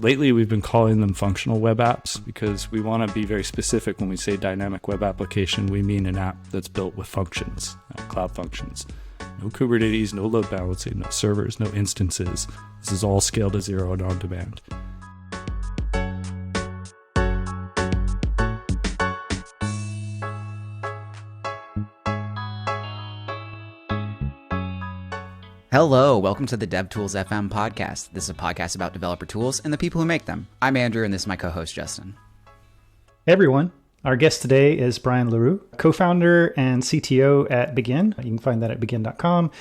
Lately, we've been calling them functional web apps because we want to be very specific. When we say dynamic web application, we mean an app that's built with functions, cloud functions. No Kubernetes, no load balancing, no servers, no instances. This is all scaled to zero and on demand. Hello, welcome to the DevTools-fm podcast. This is a podcast about developer tools and the people who make them. I'm Andrew, and this is my co-host, Justin. Hey, everyone. Our guest today is Brian LeRoux, co-founder and CTO at Begin. You can find that at begin.com.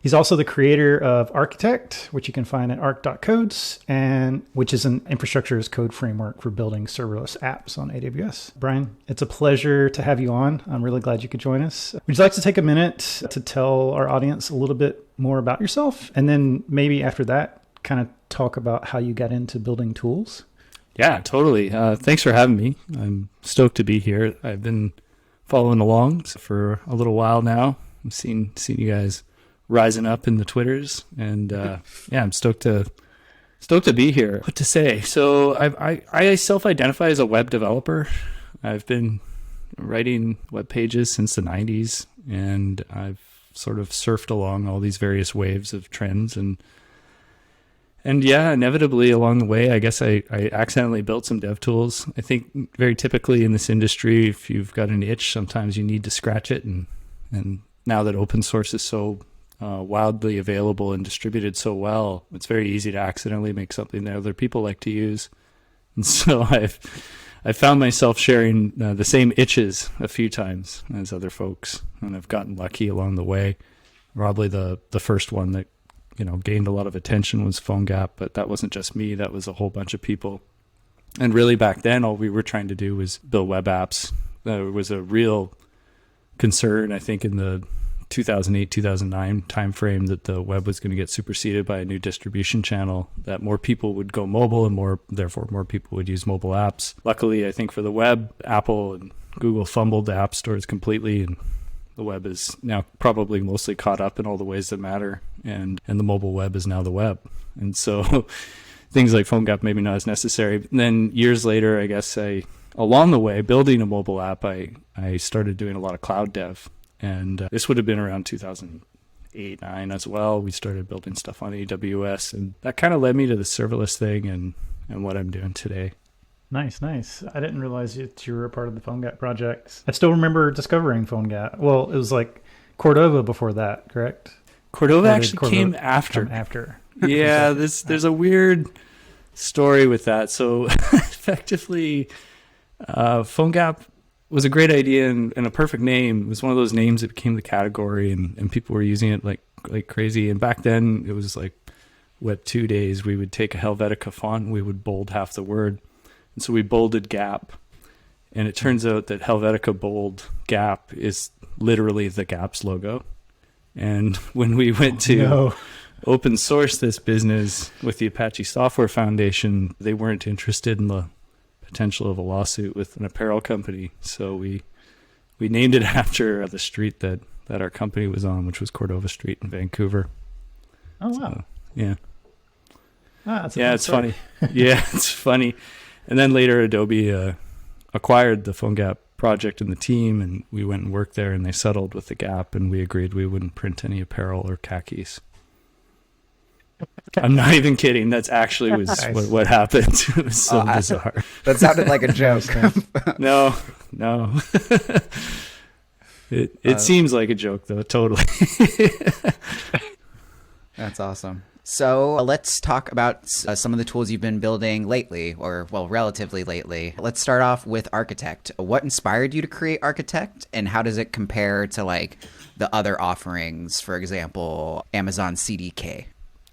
He's also the creator of Architect, which you can find at arc.codes, and which is an infrastructure as code framework for building serverless apps on AWS. Brian, it's a pleasure to have you on. I'm really glad you could join us. Would you like to take a minute to tell our audience a little bit more about yourself? And then maybe after that, kind of talk about how you got into building tools? Yeah, totally. Thanks for having me. I'm stoked to be here. I've been following along for a little while now. I've seen you guys rising up in the Twitters, and I'm stoked to be here. What to say? So I self-identify as a web developer. I've been writing web pages since the 90s, and I've sort of surfed along all these various waves of trends, and inevitably along the way, I guess I accidentally built some dev tools. I think very typically in this industry, if you've got an itch, sometimes you need to scratch it, and now that open source is so wildly available and distributed so well, it's very easy to accidentally make something that other people like to use. And so I found myself sharing the same itches a few times as other folks, and I've gotten lucky along the way. Probably the first one that gained a lot of attention was PhoneGap, but that wasn't just me, that was a whole bunch of people. And really back then, all we were trying to do was build web apps. There was a real concern, I think, in the 2008, 2009 timeframe that the web was going to get superseded by a new distribution channel, that more people would go mobile and therefore more people would use mobile apps. Luckily, I think for the web, Apple and Google fumbled the app stores completely, and the web is now probably mostly caught up in all the ways that matter, and the mobile web is now the web. And so things like PhoneGap maybe not as necessary. And then years later, I guess along the way, building a mobile app, I started doing a lot of cloud dev. And this would have been around 2008, 9 as well. We started building stuff on AWS, and that kind of led me to the serverless thing and what I'm doing today. Nice. I didn't realize that you were a part of the PhoneGap project. I still remember discovering PhoneGap. Well, it was like Cordova before that, correct? Cordova actually came after. Yeah, there's a weird story with that. So effectively, PhoneGap was a great idea and a perfect name. It was one of those names that became the category, and people were using it like crazy. And back then, it was like Web 2 days. We would take a Helvetica font and we would bold half the word. And so we bolded Gap. And it turns out that Helvetica bold Gap is literally the Gap's logo. And when we went to open source this business with the Apache Software Foundation, they weren't interested in the potential of a lawsuit with an apparel company. So we named it after the street that our company was on, which was Cordova Street in Vancouver. Oh, wow. So, yeah. It's funny. Yeah, it's funny. And then later Adobe acquired the PhoneGap project and the team, and we went and worked there, and they settled with the Gap, and we agreed we wouldn't print any apparel or khakis. I'm not even kidding. That's actually was nice. what happened. It was so bizarre. That sounded like a joke. No. It seems like a joke, though, totally. That's awesome. So let's talk about some of the tools you've been building lately, or, well, relatively lately. Let's start off with Architect. What inspired you to create Architect, and how does it compare to, like, the other offerings, for example, Amazon CDK?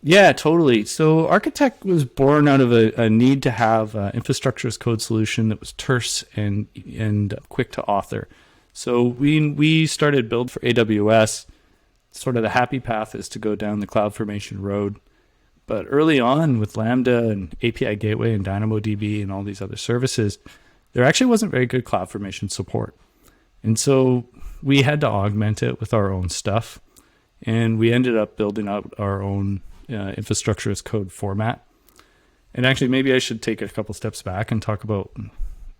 Yeah, totally. So Architect was born out of a need to have an infrastructure as code solution that was terse and quick to author. So we started build for AWS. Sort of the happy path is to go down the CloudFormation road. But early on with Lambda and API Gateway and DynamoDB and all these other services, there actually wasn't very good CloudFormation support. And so we had to augment it with our own stuff. And we ended up building out our own infrastructure as code format. And actually, maybe I should take a couple steps back and talk about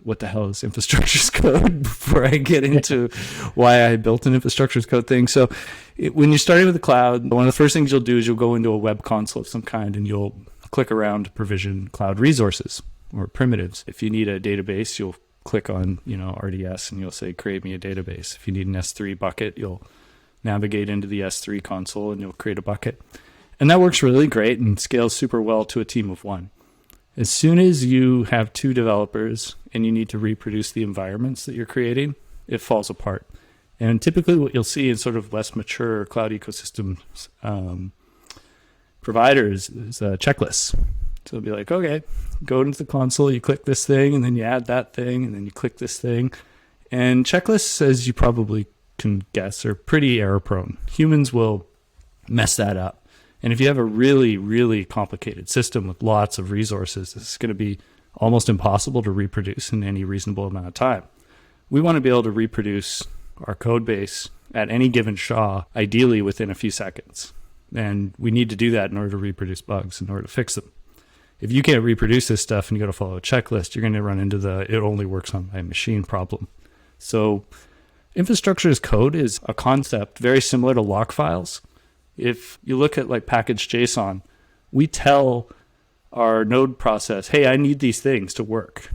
what the hell is infrastructure as code before I get into why I built an infrastructure as code thing. So when you're starting with the cloud, one of the first things you'll do is you'll go into a web console of some kind and you'll click around to provision cloud resources or primitives. If you need a database, you'll click on, RDS and you'll say, create me a database. If you need an S3 bucket, you'll navigate into the S3 console and you'll create a bucket. And that works really great and scales super well to a team of one. As soon as you have 2 developers and you need to reproduce the environments that you're creating, it falls apart. And typically what you'll see in sort of less mature cloud ecosystem providers is checklists. So it'll be like, okay, go into the console, you click this thing, and then you add that thing, and then you click this thing. And checklists, as you probably can guess, are pretty error prone. Humans will mess that up. And if you have a really, really complicated system with lots of resources, it's going to be almost impossible to reproduce in any reasonable amount of time. We want to be able to reproduce our code base at any given SHA, ideally within a few seconds. And we need to do that in order to reproduce bugs, in order to fix them. If you can't reproduce this stuff and you got to follow a checklist, you're going to run into it only works on my machine problem. So infrastructure as code is a concept very similar to lock files. If you look at like package.json, we tell our node process, hey, I need these things to work.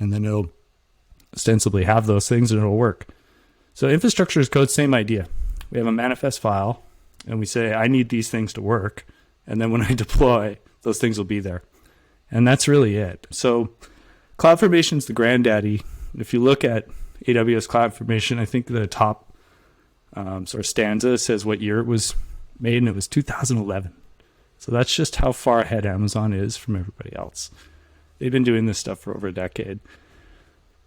And then it'll ostensibly have those things and it'll work. So infrastructure as code, same idea. We have a manifest file and we say, I need these things to work. And then when I deploy, those things will be there. And that's really it. So CloudFormation is the granddaddy. If you look at AWS CloudFormation, I think the top sort of stanza says what year it was made, and it was 2011. So that's just how far ahead Amazon is from everybody else. They've been doing this stuff for over a decade.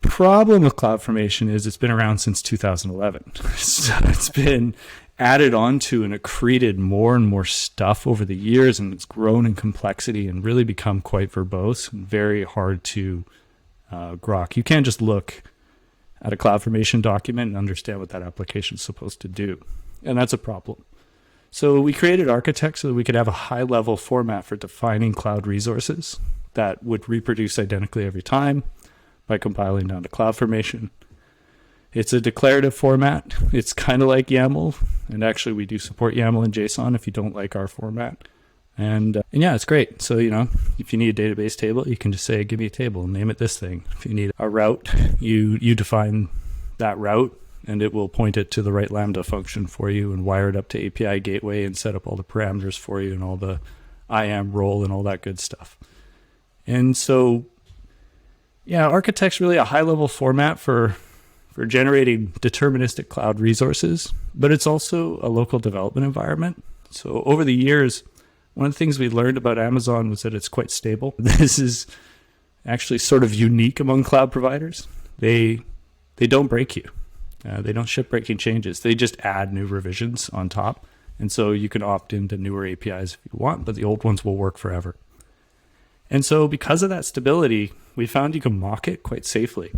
Problem with CloudFormation is it's been around since 2011. So it's been added onto and accreted more and more stuff over the years, and it's grown in complexity and really become quite verbose and very hard to grok. You can't just look at a CloudFormation document and understand what that application is supposed to do. And that's a problem. So we created Architect so that we could have a high-level format for defining cloud resources that would reproduce identically every time by compiling down to CloudFormation. It's a declarative format. It's kind of like YAML, and actually we do support YAML and JSON if you don't like our format. And yeah, it's great. So, if you need a database table, you can just say, give me a table and name it this thing. If you need a route, you define that route, and it will point it to the right Lambda function for you and wire it up to API gateway and set up all the parameters for you and all the IAM role and all that good stuff. And so, yeah, Architect's really a high-level format for generating deterministic cloud resources, but it's also a local development environment. So over the years, one of the things we learned about Amazon was that it's quite stable. This is actually sort of unique among cloud providers. They don't break you. They don't ship breaking changes. They just add new revisions on top. And so you can opt into newer APIs if you want, but the old ones will work forever. And so because of that stability, we found you can mock it quite safely.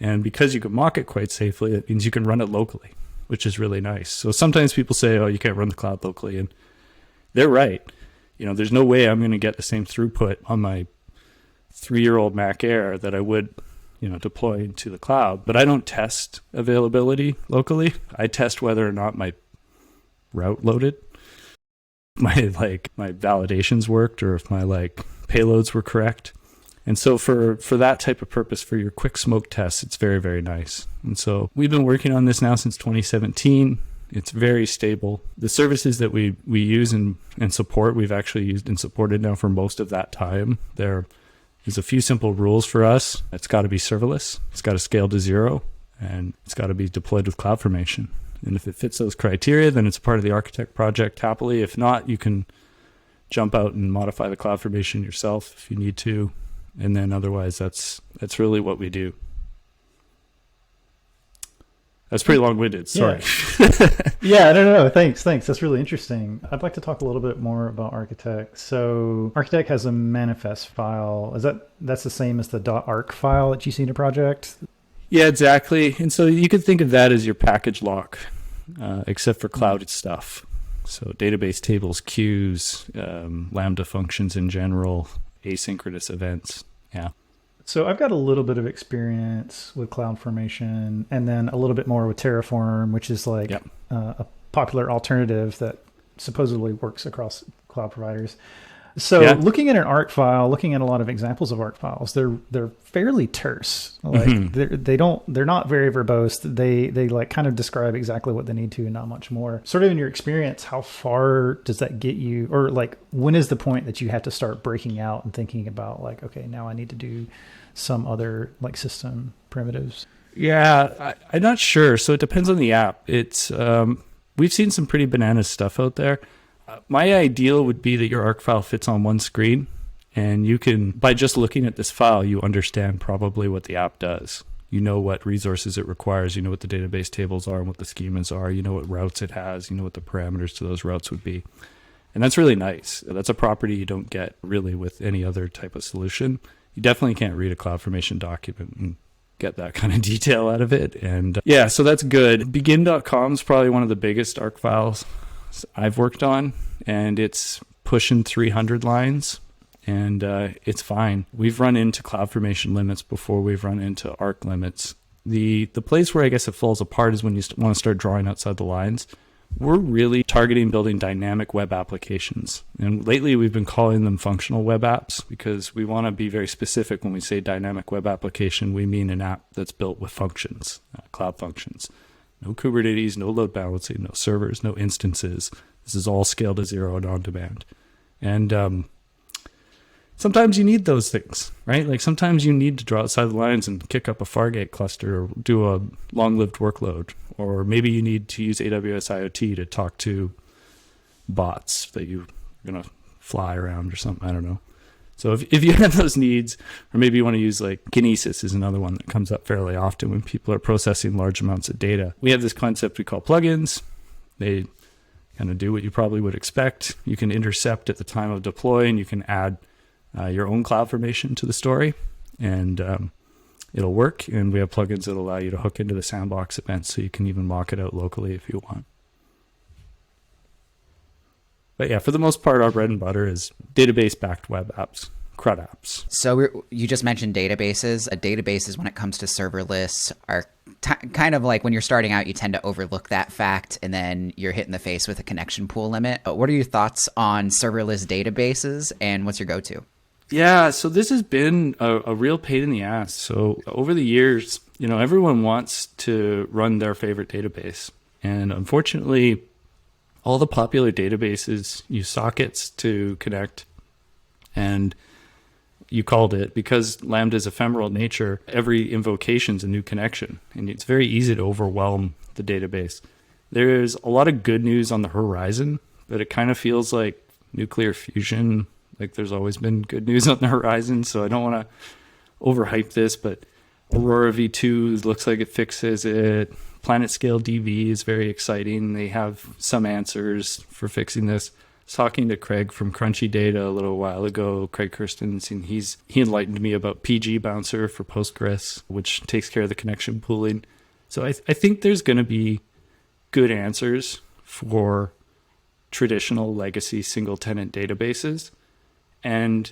And because you can mock it quite safely, it means you can run it locally, which is really nice. So sometimes people say, oh, you can't run the cloud locally. And they're right. There's no way I'm going to get the same throughput on my 3-year-old Mac Air that I would deploy into the cloud, but I don't test availability locally. I test whether or not my route loaded, my validations worked, or if my payloads were correct. And so for that type of purpose, for your quick smoke tests, it's very, very nice. And so we've been working on this now since 2017. It's very stable. The services that we use and support, we've actually used and supported now for most of that time. There's a few simple rules for us. It's got to be serverless. It's got to scale to 0, and it's got to be deployed with CloudFormation. And if it fits those criteria, then it's part of the Architect project happily. If not, you can jump out and modify the CloudFormation yourself if you need to. And then otherwise, that's really what we do. That's pretty long-winded. Sorry. Yeah, no. Thanks. That's really interesting. I'd like to talk a little bit more about Architect. So Architect has a manifest file. That's the same as the .arc file that you see in a project? Yeah, exactly. And so you could think of that as your package lock, except for clouded stuff. So database tables, queues, Lambda functions in general, asynchronous events. Yeah. So I've got a little bit of experience with CloudFormation, and then a little bit more with Terraform, which is like a popular alternative that supposedly works across cloud providers. So looking at an ARC file, looking at a lot of examples of ARC files, they're fairly terse. Like they're not very verbose. They like kind of describe exactly what they need to and not much more. Sort of in your experience, how far does that get you? Or like when is the point that you have to start breaking out and thinking about like, okay, now I need to do some other like system primitives? Yeah, I'm not sure. So it depends on the app. It's we've seen some pretty bananas stuff out there. My ideal would be that your ARC file fits on one screen, and you can, by just looking at this file, you understand probably what the app does. You know what resources it requires, you know what the database tables are and what the schemas are, you know what routes it has, you know what the parameters to those routes would be. And that's really nice. That's a property you don't get really with any other type of solution. You definitely can't read a CloudFormation document and get that kind of detail out of it. And so that's good. Begin.com is probably one of the biggest ARC files I've worked on, and it's pushing 300 lines, and it's fine. We've run into CloudFormation limits before we've run into ARC limits. The place where I guess it falls apart is when you want to start drawing outside the lines. We're really targeting building dynamic web applications, and lately we've been calling them functional web apps because we want to be very specific. When we say dynamic web application, we mean an app that's built with functions, cloud functions. No Kubernetes, no load balancing, no servers, no instances. This is all scaled to zero and on demand. And sometimes you need those things, right? Like sometimes you need to draw outside the lines and kick up a Fargate cluster or do a long-lived workload. Or maybe you need to use AWS IoT to talk to bots that you're going to fly around or something. I don't know. So if you have those needs, or maybe you want to use like Kinesis is another one that comes up fairly often when people are processing large amounts of data. We have this concept we call plugins. They kind of do what you probably would expect. You can intercept at the time of deploy, and you can add your own CloudFormation to the story, and it'll work. And we have plugins that allow you to hook into the sandbox event, so you can even mock it out locally if you want. But yeah, for the most part, our bread and butter is database-backed web apps, CRUD apps. So you just mentioned databases. Databases, when it comes to serverless, are kind of like when you're starting out, you tend to overlook that fact, and then you're hit in the face with a connection pool limit. What are your thoughts on serverless databases, and what's your go-to? Yeah, so this has been a real pain in the ass. So over the years, everyone wants to run their favorite database. And unfortunately, all the popular databases use sockets to connect, and you called it, because Lambda's ephemeral nature, every invocation's a new connection, and it's very easy to overwhelm the database. There's a lot of good news on the horizon, but it kind of feels like nuclear fusion. Like there's always been good news on the horizon, so I don't want to overhype this, but Aurora V2 looks like it fixes it. Planet Scale DB is very exciting. They have some answers for fixing this. I was talking to Craig from Crunchy Data a little while ago, Craig Kirstens, and he enlightened me about PG Bouncer for Postgres, which takes care of the connection pooling. So I think there's going to be good answers for traditional legacy single tenant databases. And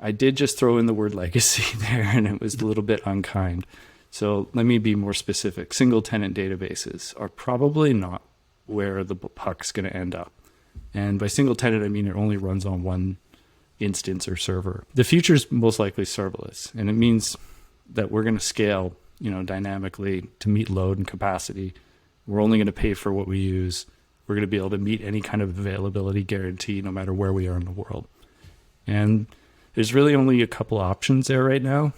I did just throw in the word legacy there, and it was a little bit unkind. So let me be more specific. Single tenant databases are probably not where the puck's going to end up. And by single tenant, I mean it only runs on one instance or server. The future is most likely serverless, and it means that we're going to scale, dynamically to meet load and capacity. We're only going to pay for what we use. We're going to be able to meet any kind of availability guarantee no matter where we are in the world. And there's really only a couple options there right now.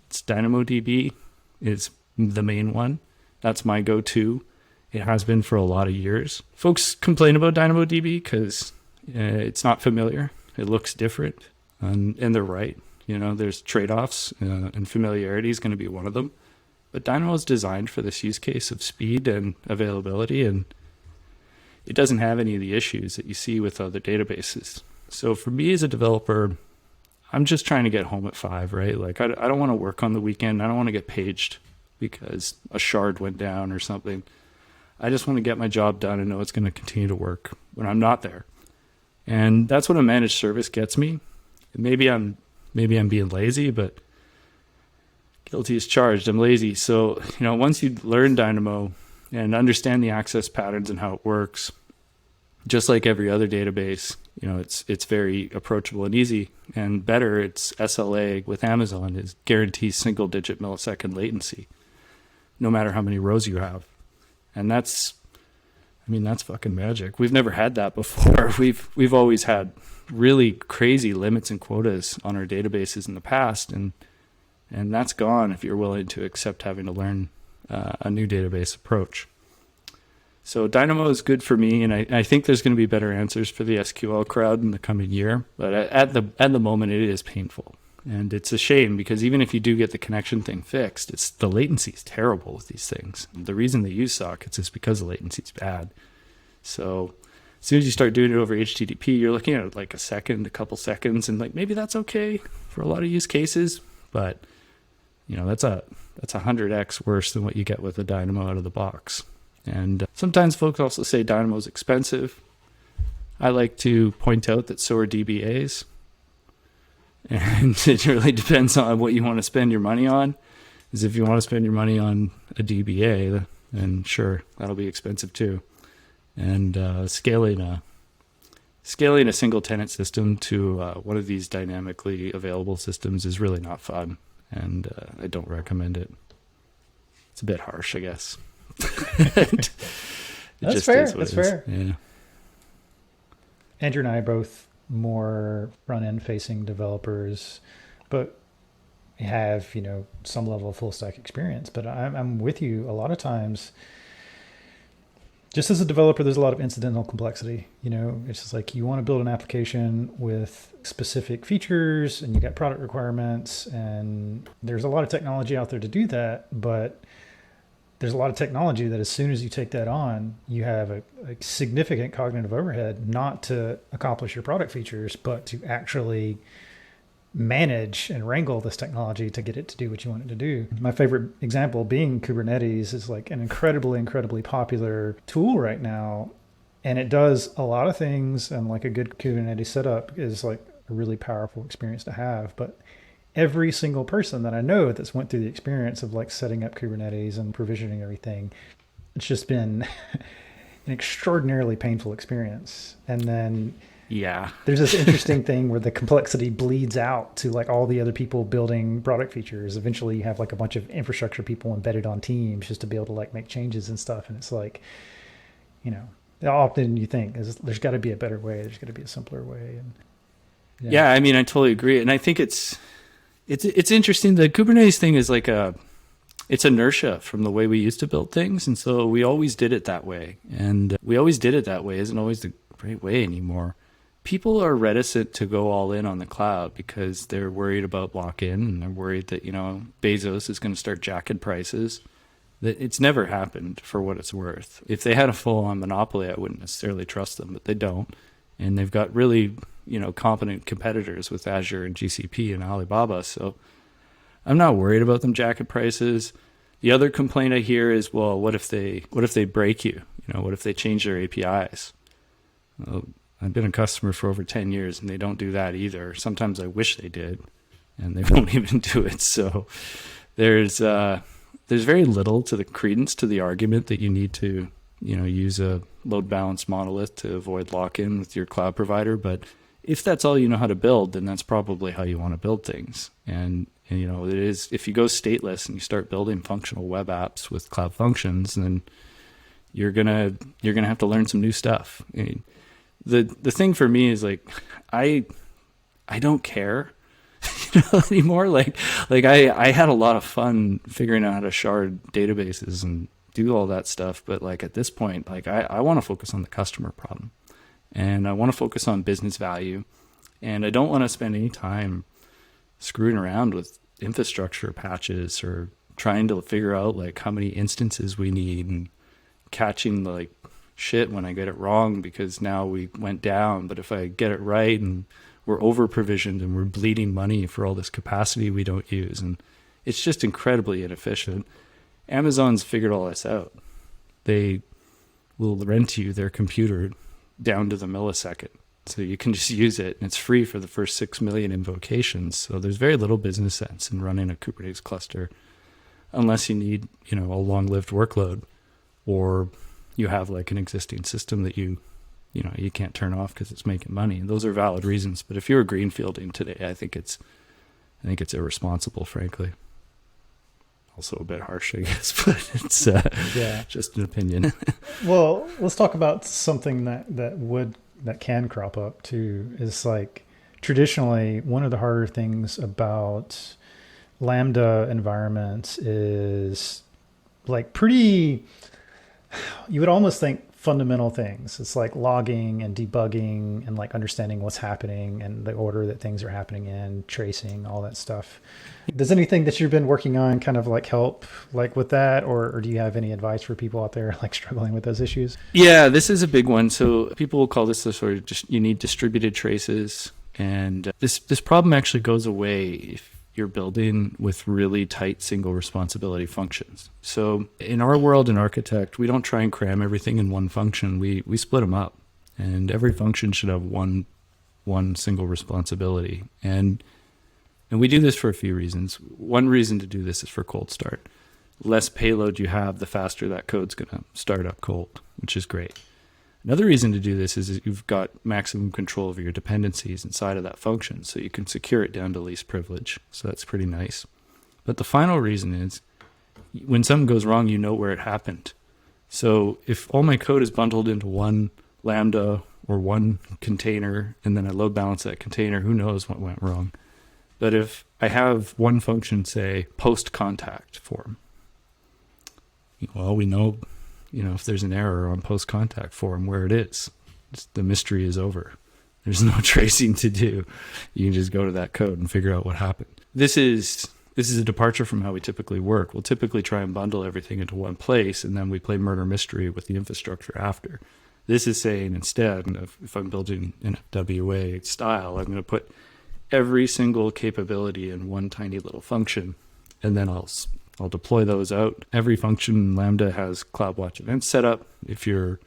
It's DynamoDB is the main one. That's my go-to. It has been for a lot of years. Folks complain about DynamoDB because it's not familiar. It looks different, and they're right. There's trade-offs, and familiarity is going to be one of them. But Dynamo is designed for this use case of speed and availability, and it doesn't have any of the issues that you see with other databases. So for me as a developer, I'm just trying to get home at 5, right? Like I don't want to work on the weekend. I don't want to get paged because a shard went down or something. I just want to get my job done and know it's going to continue to work when I'm not there. And that's what a managed service gets me. Maybe I'm maybe I'm being lazy, but guilty as charged. I'm lazy. So, once you learn Dynamo and understand the access patterns and how it works, just like every other database, it's very approachable and easy. And better, it's SLA with Amazon is guarantees single digit millisecond latency, no matter how many rows you have. And that's fucking magic. We've never had that before. We've always had really crazy limits and quotas on our databases in the past, and that's gone if you're willing to accept having to learn a new database approach. So Dynamo is good for me, and I think there's going to be better answers for the SQL crowd in the coming year. But at the moment, it is painful, and it's a shame because even if you do get the connection thing fixed, the latency is terrible with these things. The reason they use sockets is because the latency is bad. So as soon as you start doing it over HTTP, you're looking at like a couple seconds, and like maybe that's okay for a lot of use cases, but that's a 100x worse than what you get with a Dynamo out of the box. And sometimes folks also say Dynamo is expensive. I like to point out that so are DBAs. And it really depends on what you want to spend your money on. Because if you want to spend your money on a DBA, then sure, that'll be expensive too. And scaling a single tenant system to one of these dynamically available systems is really not fun. And I don't recommend it. It's a bit harsh, I guess. That's fair. That's fair. Yeah. Andrew and I are both more front-end facing developers, but have some level of full stack experience. But I'm with you. A lot of times, just as a developer, there's a lot of incidental complexity. It's just like you want to build an application with specific features, and you got product requirements, and there's a lot of technology out there to do that, but there's a lot of technology that as soon as you take that on, you have a significant cognitive overhead, not to accomplish your product features, but to actually manage and wrangle this technology to get it to do what you want it to do. My favorite example being Kubernetes is like an incredibly popular tool right now. And it does a lot of things, and like a good Kubernetes setup is like a really powerful experience to have. But every single person that I know that's went through the experience of like setting up Kubernetes and provisioning everything, it's just been an extraordinarily painful experience. And then there's this interesting thing where the complexity bleeds out to like all the other people building product features. Eventually you have like a bunch of infrastructure people embedded on teams just to be able to like make changes and stuff. And it's like, often you think there's got to be a better way. There's got to be a simpler way. And I totally agree. And I think it's interesting. The Kubernetes thing is like it's inertia from the way we used to build things. And so we always did it that way. And we always did it that way isn't always the great way anymore. People are reticent to go all in on the cloud because they're worried about lock-in, and they're worried that, Bezos is going to start jacking prices. That it's never happened for what it's worth. If they had a full-on monopoly, I wouldn't necessarily trust them, but they don't. And they've got really, competent competitors with Azure and GCP and Alibaba. So I'm not worried about them jacking prices. The other complaint I hear is, well, what if they break you? What if they change their APIs? Well, I've been a customer for over 10 years, and they don't do that either. Sometimes I wish they did, and they won't even do it. So there's very little to the credence to the argument that you need to, use a load balanced monolith to avoid lock-in with your cloud provider. But if that's all you know how to build, then that's probably how you want to build things. And it is, if you go stateless and you start building functional web apps with cloud functions, then you're gonna have to learn some new stuff. The thing for me is like, I don't care anymore. Like I had a lot of fun figuring out how to shard databases and do all that stuff. But like at this point, like I want to focus on the customer problem, and I want to focus on business value. And I don't want to spend any time screwing around with infrastructure patches or trying to figure out like how many instances we need and catching like shit when I get it wrong because now we went down. But if I get it right and we're over provisioned and we're bleeding money for all this capacity we don't use, and it's just incredibly inefficient. Amazon's figured all this out. They will rent you their computer down to the millisecond. So you can just use it, and it's free for the first 6 million invocations. So there's very little business sense in running a Kubernetes cluster unless you need, a long-lived workload, or you have like an existing system that you can't turn off because it's making money. And those are valid reasons. But if you're greenfielding today, I think it's irresponsible, frankly. Also a bit harsh, I guess, but it's just an opinion. Well, let's talk about something that can crop up too. Is like traditionally one of the harder things about Lambda environments is like pretty, you would almost think fundamental things. It's like logging and debugging and like understanding what's happening and the order that things are happening in, tracing, all that stuff. Does anything that you've been working on kind of like help like with that, or do you have any advice for people out there like struggling with those issues? Yeah, this is a big one. So people will call this the sort of just, you need distributed traces, and this problem actually goes away if you're building with really tight single responsibility functions. So in our world in Architect, we don't try and cram everything in one function. We split them up, and every function should have one single responsibility. And we do this for a few reasons. One reason to do this is for cold start. Less payload you have, the faster that code's going to start up cold, which is great. Another reason to do this is that you've got maximum control over your dependencies inside of that function, so you can secure it down to least privilege. So that's pretty nice. But the final reason is when something goes wrong, you know where it happened. So if all my code is bundled into one Lambda or one container, and then I load balance that container, who knows what went wrong. But if I have one function, say, post contact form, well, we know, if there's an error on post contact form, where it is. The mystery is over. There's no tracing to do. You can just go to that code and figure out what happened. This is a departure from how we typically work. We'll typically try and bundle everything into one place, and then we play murder mystery with the infrastructure after. This is saying instead, if I'm building in a WA style, I'm going to put every single capability in one tiny little function, and then I'll deploy those out. Every function in Lambda has CloudWatch events set up. If you're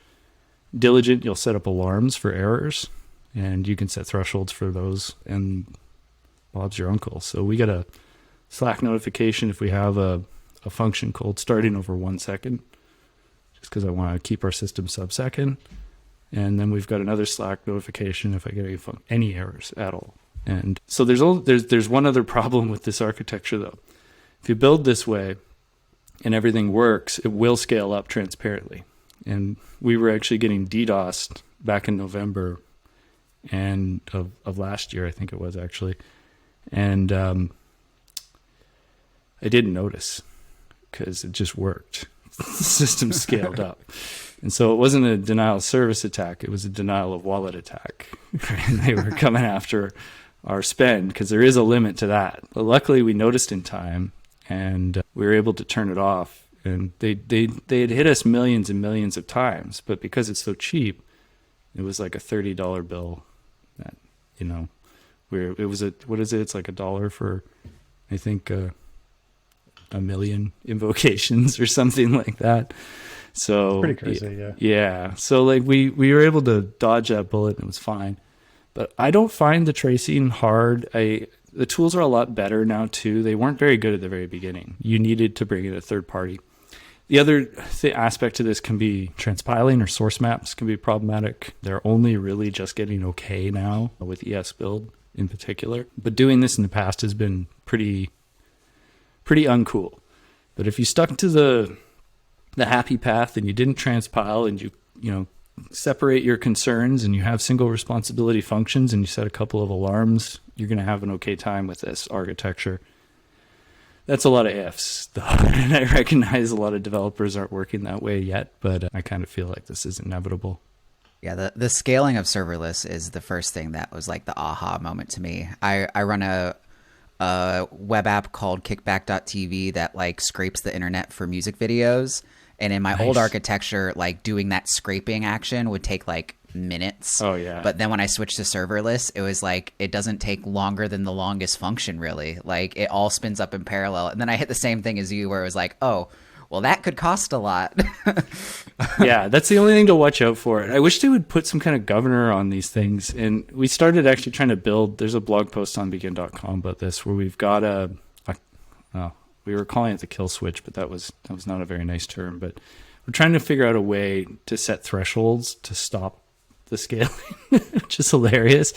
diligent, you'll set up alarms for errors, and you can set thresholds for those, and Bob's your uncle. So we get a Slack notification if we have a function cold starting over 1 second, just because I want to keep our system sub-second. And then we've got another Slack notification if I get any errors at all. And so there's one other problem with this architecture, though. If you build this way and everything works, it will scale up transparently. And we were actually getting DDoSed back in November and of last year, I think it was actually. And I didn't notice because it just worked. The system scaled up. And so it wasn't a denial of service attack. It was a denial of wallet attack. And they were coming after our spend because there is a limit to that. But luckily, we noticed in time, and we were able to turn it off. And they had hit us millions and millions of times, but because it's so cheap, it was like a $30 bill. That where it was what is it? It's like $1 for, I think, a million invocations or something like that. So it's pretty crazy, yeah. Yeah. So like we were able to dodge that bullet and it was fine. But I don't find the tracing hard. The tools are a lot better now too. They weren't very good at the very beginning. You needed to bring in a third party. The other aspect to this can be transpiling or source maps can be problematic. They're only really just getting okay now with ES build in particular. But doing this in the past has been pretty uncool. But if you stuck to the happy path and you didn't transpile and you separate your concerns and you have single responsibility functions and you set a couple of alarms, you're going to have an okay time with this architecture. That's a lot of ifs, though. And I recognize a lot of developers aren't working that way yet, but I kind of feel like this is inevitable. Yeah, the scaling of serverless is the first thing that was like the aha moment to me. I run a web app called kickback.tv that like scrapes the internet for music videos. And in my old architecture, like doing that scraping action would take like minutes. Oh yeah. But then when I switched to serverless, it was like it doesn't take longer than the longest function really. Like it all spins up in parallel. And then I hit the same thing as you where it was like, oh, well, that could cost a lot. Yeah, that's the only thing to watch out for. I wish they would put some kind of governor on these things. And we started actually trying to build, there's a blog post on begin.com about this, where we've got we were calling it the kill switch, but that was not a very nice term. But we're trying to figure out a way to set thresholds to stop the scaling, which is hilarious.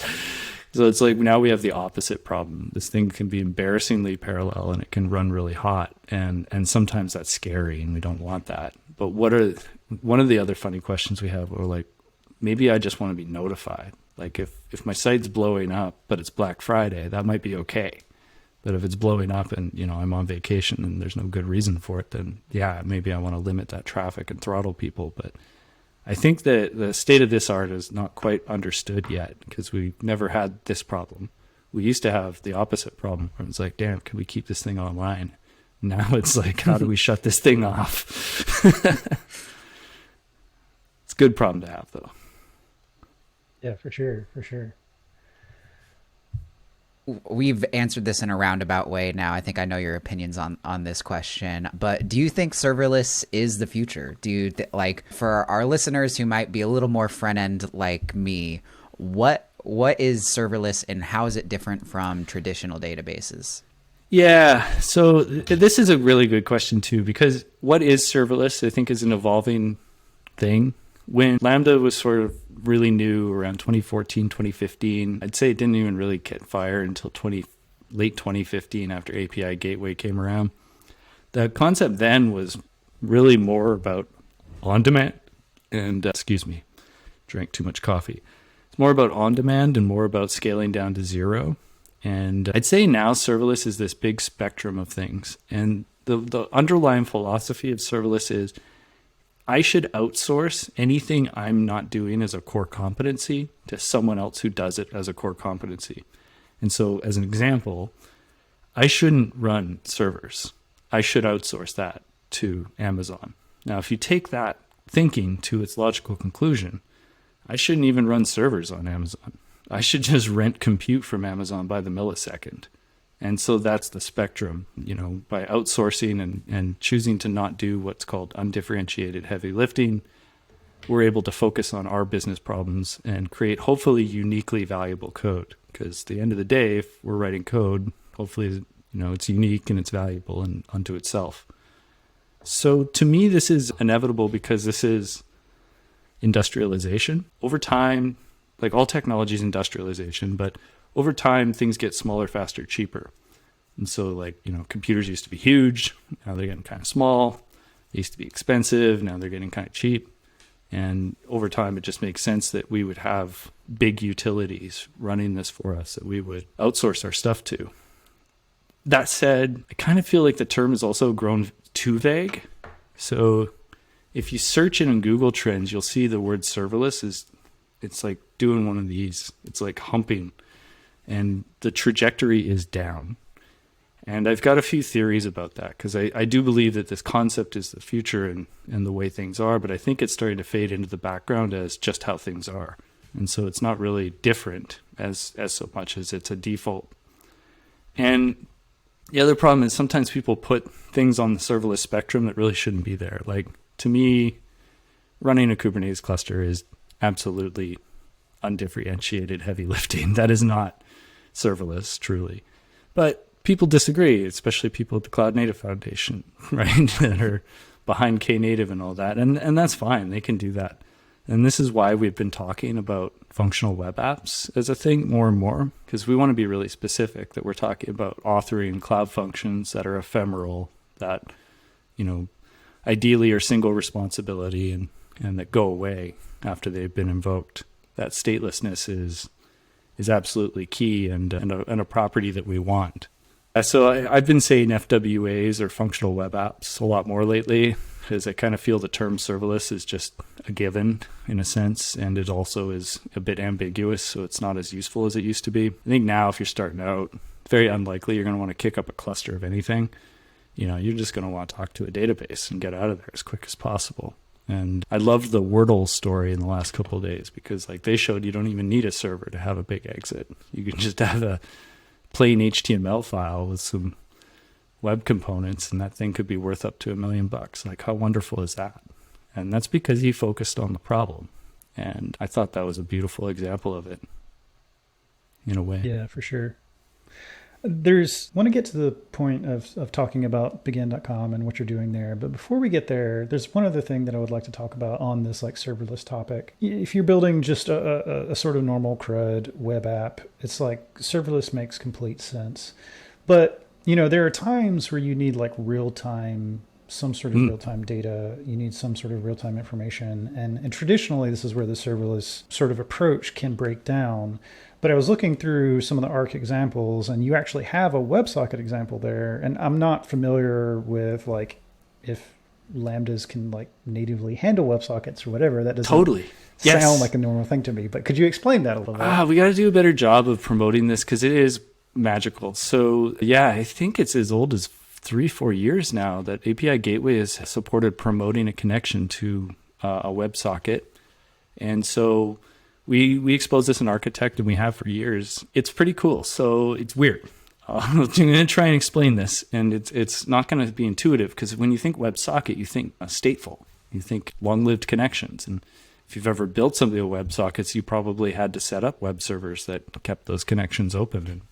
So it's like now we have the opposite problem. This thing can be embarrassingly parallel and it can run really hot. And sometimes that's scary and we don't want that. But one of the other funny questions we have are like, maybe I just want to be notified. Like if my site's blowing up, but it's Black Friday, that might be okay. But if it's blowing up and, I'm on vacation and there's no good reason for it, then yeah, maybe I want to limit that traffic and throttle people. But I think that the state of this art is not quite understood yet because we never had this problem. We used to have the opposite problem where it's like, damn, can we keep this thing online? Now it's like, how do we shut this thing off? It's a good problem to have, though. Yeah, for sure. We've answered this in a roundabout way now. I think I know your opinions on this question, but do you think serverless is the future? Do you like, for our listeners who might be a little more front end like me, what is serverless and how is it different from traditional databases? Yeah, so this is a really good question too, because what is serverless, I think, is an evolving thing. When Lambda was sort of really new around 2014, 2015, I'd say it didn't even really get fire until late 2015 after API Gateway came around. The concept then was really more about on-demand and, drank too much coffee. It's more about on-demand and more about scaling down to zero. And I'd say now serverless is this big spectrum of things. And the underlying philosophy of serverless is I should outsource anything I'm not doing as a core competency to someone else who does it as a core competency. And so as an example, I shouldn't run servers. I should outsource that to Amazon. Now, if you take that thinking to its logical conclusion, I shouldn't even run servers on Amazon. I should just rent compute from Amazon by the millisecond. And so that's the spectrum, by outsourcing and choosing to not do what's called undifferentiated heavy lifting, we're able to focus on our business problems and create hopefully uniquely valuable code. Because at the end of the day, if we're writing code, hopefully, it's unique and it's valuable and unto itself. So to me, this is inevitable because this is industrialization. Over time, like all technology is industrialization, but over time, things get smaller, faster, cheaper. And so computers used to be huge. Now they're getting kind of small. They used to be expensive. Now they're getting kind of cheap. And over time, it just makes sense that we would have big utilities running this for us that we would outsource our stuff to. That said, I kind of feel like the term has also grown too vague. So if you search it in Google Trends, you'll see the word serverless it's like doing one of these. It's like humping. And the trajectory is down. And I've got a few theories about that because I do believe that this concept is the future and the way things are, but I think it's starting to fade into the background as just how things are. And so it's not really different as so much as it's a default. And the other problem is sometimes people put things on the serverless spectrum that really shouldn't be there. Like, to me, running a Kubernetes cluster is absolutely undifferentiated heavy lifting. That is not serverless, truly. But people disagree, especially people at the Cloud Native Foundation, right, that are behind Knative and all that. And that's fine. They can do that. And this is why we've been talking about functional web apps as a thing more and more, because we want to be really specific that we're talking about authoring cloud functions that are ephemeral, that, ideally are single responsibility and that go away after they've been invoked. That statelessness is absolutely key and a property that we want. So I've been saying FWAs or functional web apps a lot more lately because I kind of feel the term serverless is just a given in a sense, and it also is a bit ambiguous, so it's not as useful as it used to be. I think now if you're starting out, it's very unlikely you're going to want to kick up a cluster of anything. You're just going to want to talk to a database and get out of there as quick as possible. And I loved the Wordle story in the last couple of days because they showed you don't even need a server to have a big exit. You can just have a plain HTML file with some web components, and that thing could be worth up to $1 million. Like, how wonderful is that? And that's because he focused on the problem. And I thought that was a beautiful example of it, in a way. Yeah, for sure. Want to get to the point of talking about begin.com and what you're doing there. But before we get there, there's one other thing that I would like to talk about on this like serverless topic. If you're building just a sort of normal CRUD web app, it's like serverless makes complete sense. But, there are times where you need like some sort of real-time data. You need some sort of real-time information. And traditionally, this is where the serverless sort of approach can break down. But I was looking through some of the Arc examples, and you actually have a WebSocket example there. And I'm not familiar with like if Lambdas can like natively handle WebSockets or whatever. That doesn't totally sound like a normal thing to me. But could you explain that a little bit? We got to do a better job of promoting this because it is magical. So yeah, I think it's as old as 3-4 years now that API Gateway has supported promoting a connection to a WebSocket. And so we expose this in Architect, and we have for years. It's pretty cool. So it's weird. I'm going to try and explain this, and it's not going to be intuitive, because when you think WebSocket, you think stateful. You think long-lived connections. And if you've ever built some of the WebSockets, you probably had to set up web servers that kept those connections open, and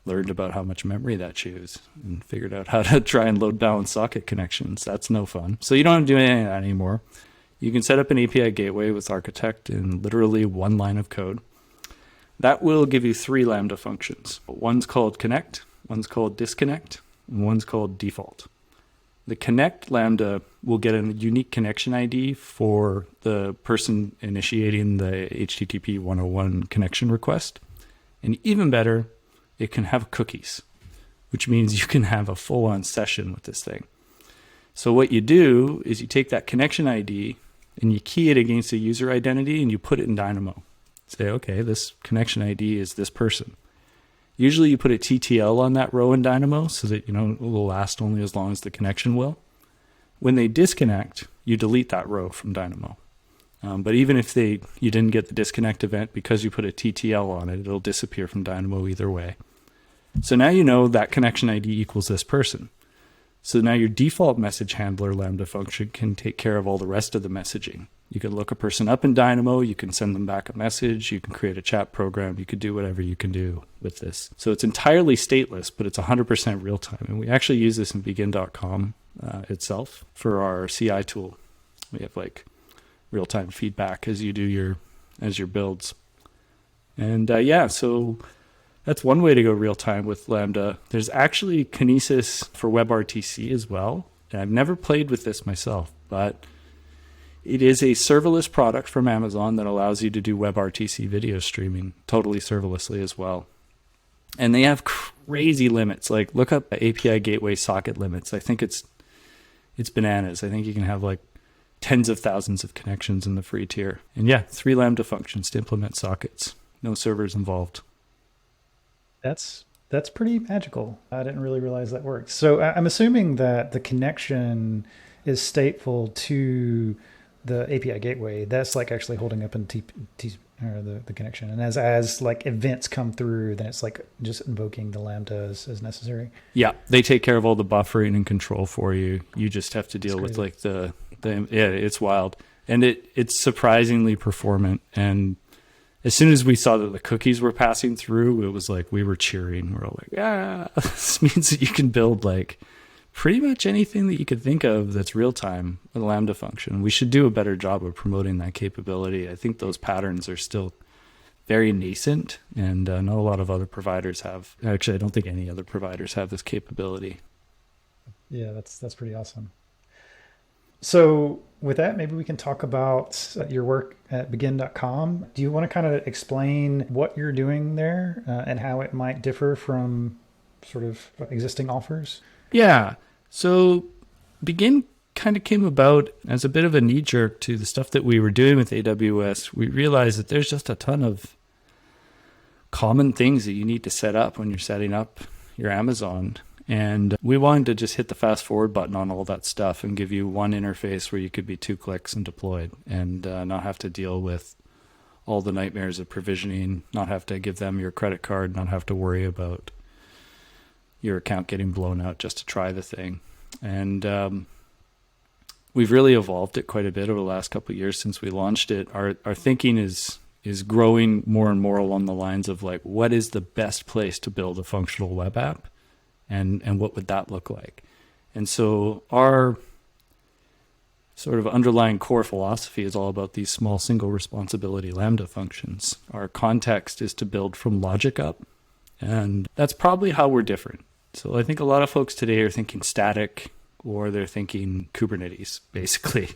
learned about how much memory that chews, and figured out how to try and load balance socket connections. That's no fun. So you don't have to do any of that anymore. You can set up an API gateway with Architect in literally one line of code. That will give you 3 Lambda functions. One's called connect, one's called disconnect, and one's called default. The connect Lambda will get a unique connection ID for the person initiating the HTTP 101 connection request. And even better, it can have cookies, which means you can have a full-on session with this thing. So what you do is you take that connection ID and you key it against a user identity, and you put it in Dynamo. Say, okay, this connection ID is this person. Usually you put a TTL on that row in Dynamo so that it will last only as long as the connection will. When they disconnect, you delete that row from Dynamo. But even if you didn't get the disconnect event, because you put a TTL on it, it'll disappear from Dynamo either way. So now you know that connection ID equals this person. So now your default message handler Lambda function can take care of all the rest of the messaging. You can look a person up in Dynamo, you can send them back a message, you can create a chat program, you could do whatever you can do with this. So it's entirely stateless, but it's 100% real time. And we actually use this in begin.com itself for our CI tool. We have like real-time feedback as you do your builds. And so that's one way to go real-time with Lambda. There's actually Kinesis for WebRTC as well. And I've never played with this myself, but it is a serverless product from Amazon that allows you to do WebRTC video streaming totally serverlessly as well. And they have crazy limits. Like, look up API Gateway socket limits. I think it's bananas. I think you can have like tens of thousands of connections in the free tier. And 3 Lambda functions to implement sockets. No servers involved. That's pretty magical. I didn't really realize that worked. So I'm assuming that the connection is stateful to the API gateway. That's like actually holding up in the connection. And as like events come through, then it's like just invoking the Lambda as necessary. Yeah, they take care of all the buffering and control for you. You just have to deal with like it's wild. And it's surprisingly performant. And as soon as we saw that the cookies were passing through, it was like we were cheering. We're all like, this means that you can build like pretty much anything that you could think of that's real time with a Lambda function. We should do a better job of promoting that capability. I think those patterns are still very nascent, and not a lot of other providers have. Actually, I don't think any other providers have this capability. Yeah, that's pretty awesome. So with that, maybe we can talk about your work at begin.com. Do you want to kind of explain what you're doing there and how it might differ from sort of existing offers? Yeah. So Begin kind of came about as a bit of a knee jerk to the stuff that we were doing with AWS. We realized that there's just a ton of common things that you need to set up when you're setting up your Amazon. And we wanted to just hit the fast forward button on all that stuff and give you one interface where you could be 2 clicks and deployed, and not have to deal with all the nightmares of provisioning, not have to give them your credit card, not have to worry about your account getting blown out just to try the thing. And we've really evolved it quite a bit over the last couple of years since we launched it. Our thinking is growing more and more along the lines of like, what is the best place to build a functional web app, and what would that look like? And so our sort of underlying core philosophy is all about these small single responsibility Lambda functions. Our context is to build from logic up, and that's probably how we're different. So I think a lot of folks today are thinking static, or they're thinking Kubernetes, basically.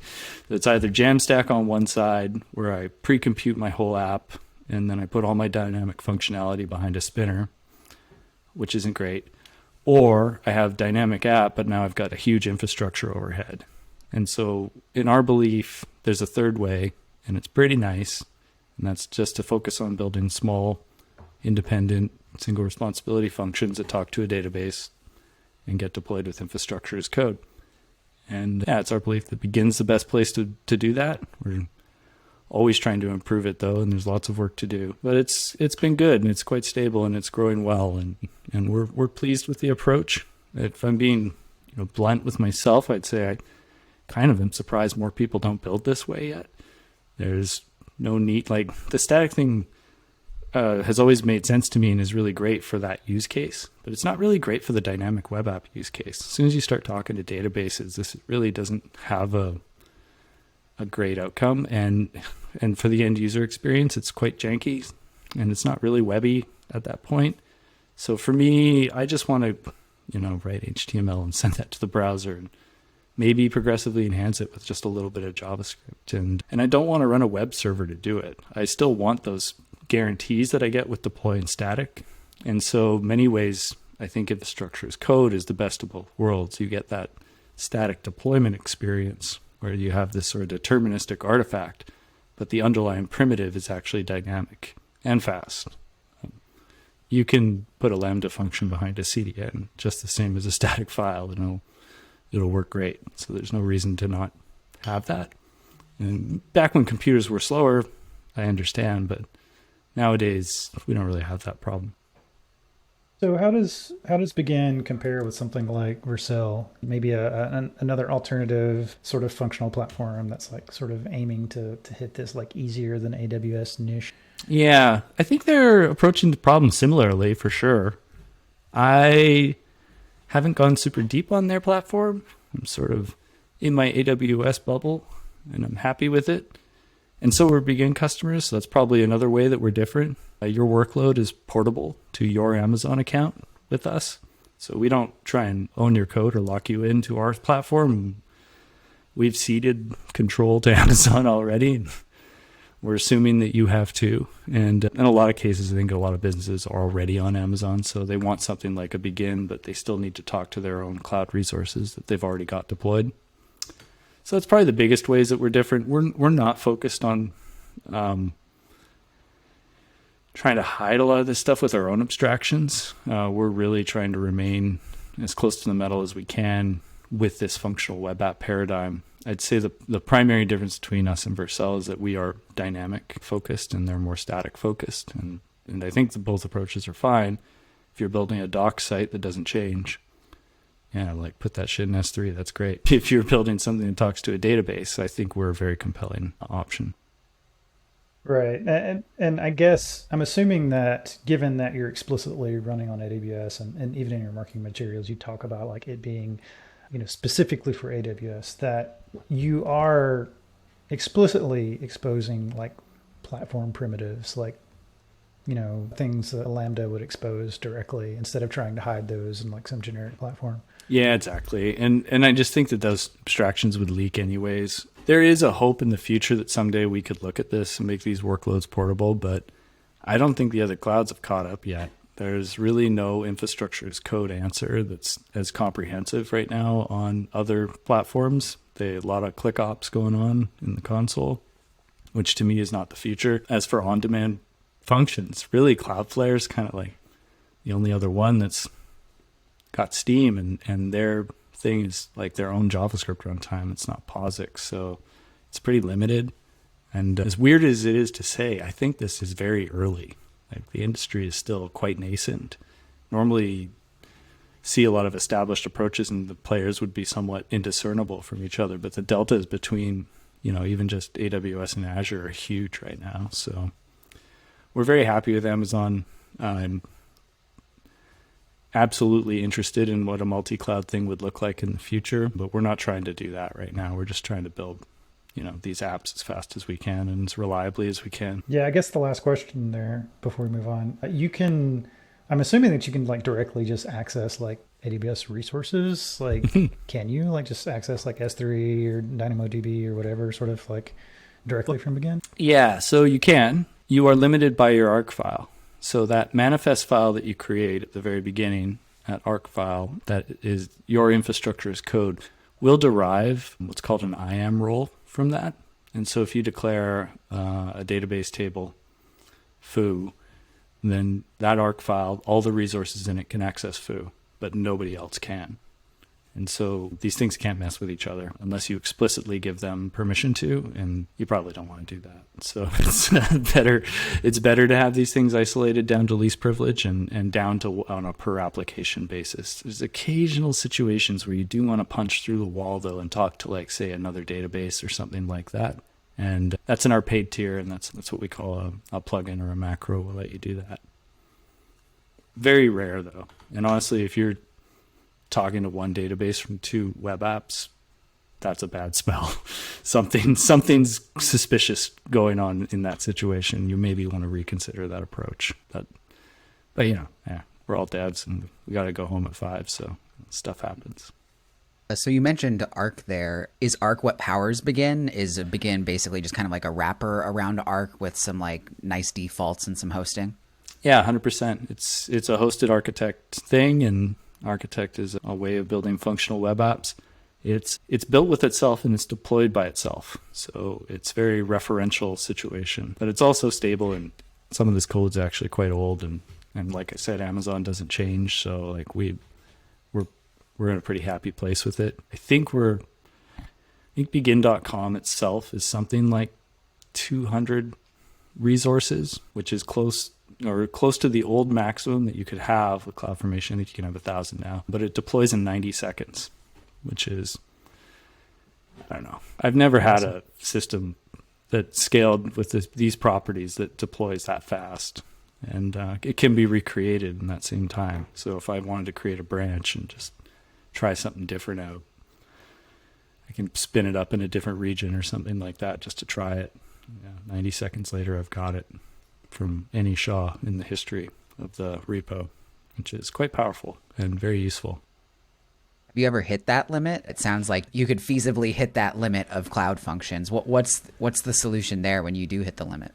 It's either Jamstack on one side, where I pre-compute my whole app, and then I put all my dynamic functionality behind a spinner, which isn't great. Or I have dynamic app, but now I've got a huge infrastructure overhead. And so in our belief, there's a third way, and it's pretty nice. And that's just to focus on building small, independent, single responsibility functions that talk to a database and get deployed with infrastructure as code. And yeah, it's our belief that Begin's the best place to do that. We're always trying to improve it though, and there's lots of work to do. But it's been good, and it's quite stable, and it's growing well, and we're pleased with the approach. If I'm being blunt with myself, I'd say I kind of am surprised more people don't build this way yet. There's no need, like the static thing has always made sense to me and is really great for that use case, but it's not really great for the dynamic web app use case. As soon as you start talking to databases, this really doesn't have a great outcome, and for the end user experience, it's quite janky, and it's not really webby at that point. So for me, I just want to, write HTML and send that to the browser, and maybe progressively enhance it with just a little bit of JavaScript. And I don't want to run a web server to do it. I still want those guarantees that I get with deploying static. And so many ways, I think infrastructure as code is the best of both worlds. You get that static deployment experience where you have this sort of deterministic artifact, but the underlying primitive is actually dynamic and fast. You can put a Lambda function behind a CDN just the same as a static file, and it'll work great. So there's no reason to not have that. And back when computers were slower, I understand, but nowadays we don't really have that problem. So how does Begin compare with something like Vercel? Maybe another alternative sort of functional platform that's like sort of aiming to hit this like easier than AWS niche. Yeah, I think they're approaching the problem similarly for sure. I haven't gone super deep on their platform. I'm sort of in my AWS bubble, and I'm happy with it. And so we're Begin customers, so that's probably another way that we're different. Your workload is portable to your Amazon account with us. So we don't try and own your code or lock you into our platform. We've ceded control to Amazon already. We're assuming that you have too. And in a lot of cases, I think a lot of businesses are already on Amazon, so they want something like a Begin, but they still need to talk to their own cloud resources that they've already got deployed. So that's probably the biggest ways that we're different. We're not focused on trying to hide a lot of this stuff with our own abstractions. We're really trying to remain as close to the metal as we can with this functional web app paradigm. I'd say the primary difference between us and Vercel is that we are dynamic focused and they're more static focused. And I think that both approaches are fine. If you're building a doc site that doesn't change, like put that shit in S3, that's great. If you're building something that talks to a database, I think we're a very compelling option. Right. And I guess I'm assuming that given that you're explicitly running on AWS and even in your marketing materials, you talk about like it being, specifically for AWS, that you are explicitly exposing like platform primitives, like, things that Lambda would expose directly instead of trying to hide those in like some generic platform. Yeah, exactly. And I just think that those abstractions would leak anyways. There is a hope in the future that someday we could look at this and make these workloads portable, but I don't think the other clouds have caught up yet. There's really no infrastructure as code answer that's as comprehensive right now on other platforms. There's a lot of click ops going on in the console, which to me is not the future. As for on-demand functions, really Cloudflare is kind of like the only other one that's got Steam, and their thing is like their own JavaScript runtime. It's not POSIX, so it's pretty limited. And as weird as it is to say, I think this is very early. Like the industry is still quite nascent. Normally, see a lot of established approaches and the players would be somewhat indiscernible from each other. But the deltas between, even just AWS and Azure are huge right now. So we're very happy with Amazon. I'm absolutely interested in what a multi-cloud thing would look like in the future, but we're not trying to do that right now. We're just trying to build, these apps as fast as we can and as reliably as we can. Yeah, I guess the last question there before we move on, I'm assuming that you can directly just access AWS resources. Can you just access S3 or DynamoDB or whatever sort of directly from Begin? Yeah, so you can. You are limited by your arc file. So that manifest file that you create at the very beginning, that arc file, that is your infrastructure as code, will derive what's called an IAM role from that. And so if you declare a database table foo, then that arc file, all the resources in it can access foo, but nobody else can. And so these things can't mess with each other unless you explicitly give them permission to, and you probably don't want to do that. So it's better to have these things isolated down to least privilege and down to on a per application basis. There's occasional situations where you do want to punch through the wall though and talk to say another database or something like that. And that's in our paid tier, and that's what we call a plugin or a macro will let you do that. Very rare though. And honestly, if you're talking to one database from two web apps, that's a bad spell. Something's suspicious going on in that situation. You maybe want to reconsider that approach. But we're all devs and we got to go home at 5, so stuff happens. So you mentioned Arc there. Is Arc what powers Begin? Is Begin basically just kind of like a wrapper around Arc with some nice defaults and some hosting? Yeah, 100%. It's a hosted architect thing, and Architect is a way of building functional web apps. It's built with itself and it's deployed by itself. So it's very referential situation, but it's also stable, and some of this code's actually quite old. And like I said, Amazon doesn't change. So we're in a pretty happy place with it. I think begin.com itself is something like 200 resources, which is close to the old maximum that you could have with CloudFormation. I think you can have 1,000 now, but it deploys in 90 seconds, which is, I don't know. I've never had a system that scaled with these properties that deploys that fast. And it can be recreated in that same time. So if I wanted to create a branch and just try something different out, I can spin it up in a different region or something like that just to try it. 90 seconds later, I've got it from any SHA in the history of the repo, which is quite powerful and very useful. Have you ever hit that limit? It sounds like you could feasibly hit that limit of cloud functions. What's the solution there when you do hit the limit?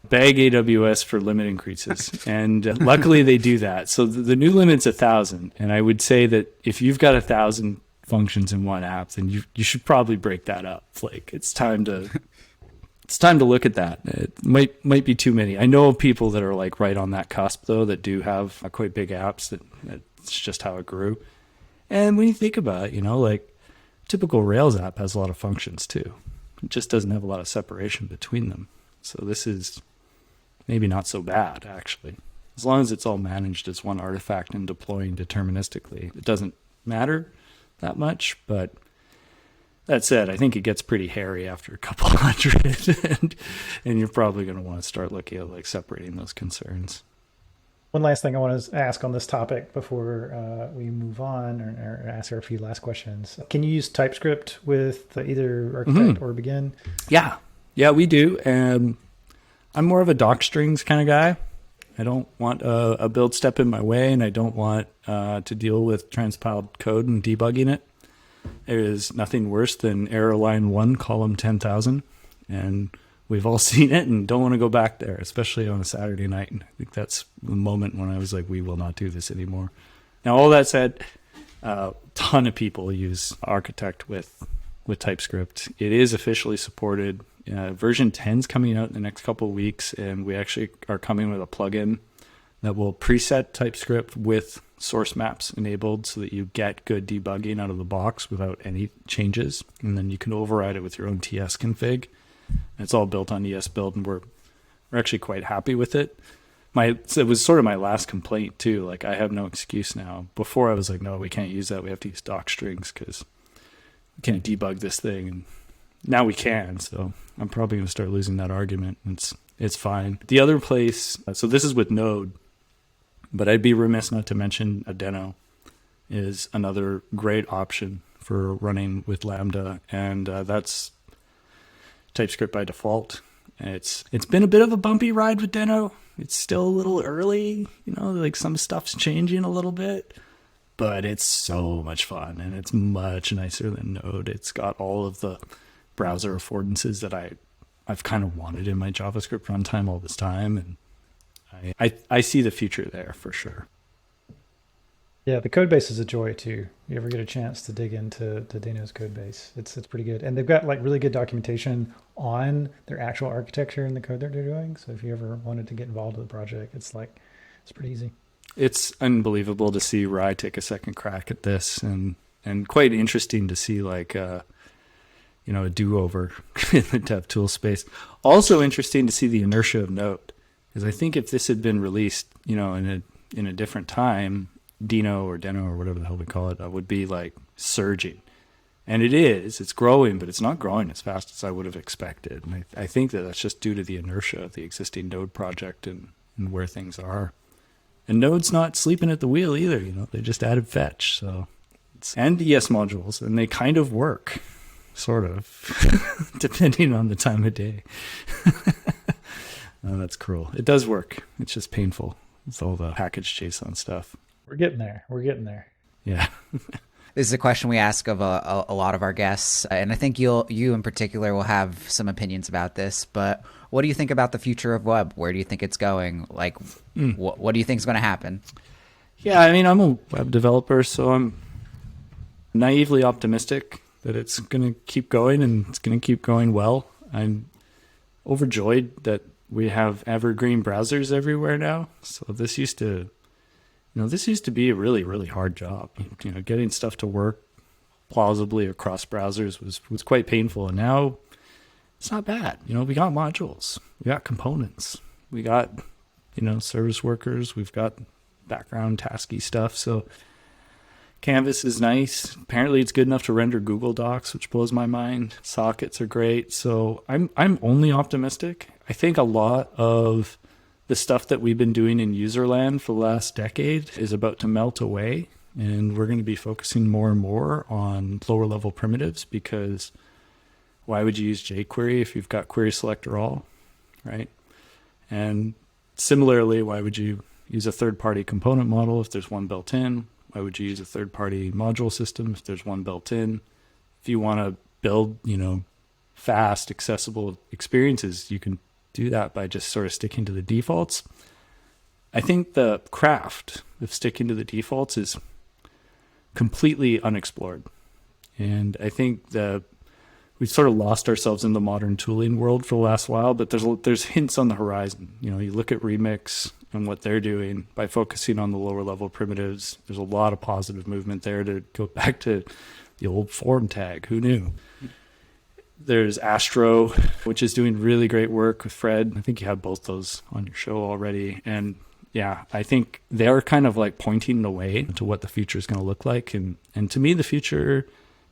Beg AWS for limit increases. And luckily they do that. So the new limit's 1,000. And I would say that if you've got 1,000 functions in one app, then you should probably break that up. It's time to look at that. It might be too many. I know of people that are right on that cusp though, that do have quite big apps that's just how it grew. And when you think about it, typical Rails app has a lot of functions too. It just doesn't have a lot of separation between them. So this is maybe not so bad, actually. As long as it's all managed as one artifact and deploying deterministically, it doesn't matter that much. But that said, I think it gets pretty hairy after a couple hundred, and you're probably going to want to start looking at separating those concerns. One last thing I want to ask on this topic before we move on, or ask her a few last questions. Can you use TypeScript with either Architect or Begin? Yeah, we do. I'm more of a docstrings kind of guy. I don't want a build step in my way, and I don't want to deal with transpiled code and debugging it. There is nothing worse than error line 1, column 10,000. And we've all seen it and don't want to go back there, especially on a Saturday night. And I think that's the moment when I was like, we will not do this anymore. Now, all that said, a ton of people use Architect with TypeScript. It is officially supported. Version 10 is coming out in the next couple of weeks, and we actually are coming with a plugin that will preset TypeScript with source maps enabled so that you get good debugging out of the box without any changes. And then you can override it with your own TS config. And it's all built on ES Build, and we're actually quite happy with it. it was sort of my last complaint too. Like, I have no excuse now. Before I was like, no, we can't use that. We have to use doc strings because we can't debug this thing. And now we can. So I'm probably going to start losing that argument. It's fine. The other place, so this is with Node, but I'd be remiss not to mention Adeno is another great option for running with Lambda. And that's TypeScript by default. It's been a bit of a bumpy ride with Deno. It's still a little early, like some stuff's changing a little bit, but it's so much fun and it's much nicer than Node. It's got all of the browser affordances that I've kind of wanted in my JavaScript runtime all this time. And I see the future there for sure. Yeah, the code base is a joy too. You ever get a chance to dig into Deno's code base, it's pretty good. And they've got like really good documentation on their actual architecture and the code that they're doing. So if you ever wanted to get involved with the project, it's pretty easy. It's unbelievable to see Rye take a second crack at this, and quite interesting to see like a do-over in the dev tool space. Also interesting to see the inertia of Node, because I think if this had been released, in a different time, Deno or whatever the hell we call it, would be like surging. And it's growing, but it's not growing as fast as I would have expected. And I think that's just due to the inertia of the existing Node project and where things are. And Node's not sleeping at the wheel either, they just added fetch. And ES modules, and they kind of work, sort of, depending on the time of day. Oh, that's cruel. It does work. It's just painful. It's all the package JSON stuff. We're getting there. Yeah. This is a question we ask of a lot of our guests, and I think you in particular will have some opinions about this, but what do you think about the future of web? Where do you think it's going? Like, what do you think is going to happen? Yeah, I'm a web developer, so I'm naively optimistic that it's going to keep going and it's going to keep going well. I'm overjoyed that we have evergreen browsers everywhere now. So this used to be a really, really hard job. Getting stuff to work plausibly across browsers was quite painful. And now it's not bad. We got modules, we got components, we got, service workers, we've got background tasky stuff. So Canvas is nice. Apparently it's good enough to render Google Docs, which blows my mind. Sockets are great. So I'm only optimistic. I think a lot of the stuff that we've been doing in userland for the last decade is about to melt away, and we're going to be focusing more and more on lower level primitives, because why would you use jQuery if you've got query selector all, right? And similarly, why would you use a third-party component model if there's one built in? Why would you use a third-party module system if there's one built in? If you want to build, fast, accessible experiences, you can do that by just sort of sticking to the defaults. I think the craft of sticking to the defaults is completely unexplored. And I think we've sort of lost ourselves in the modern tooling world for the last while, but there's hints on the horizon. You look at Remix and what they're doing by focusing on the lower level primitives. There's a lot of positive movement there to go back to the old form tag. Who knew? There's Astro, which is doing really great work with Fred. I think you have both those on your show already. And yeah, I think they're kind of like pointing the way to what the future is going to look like. And to me, the future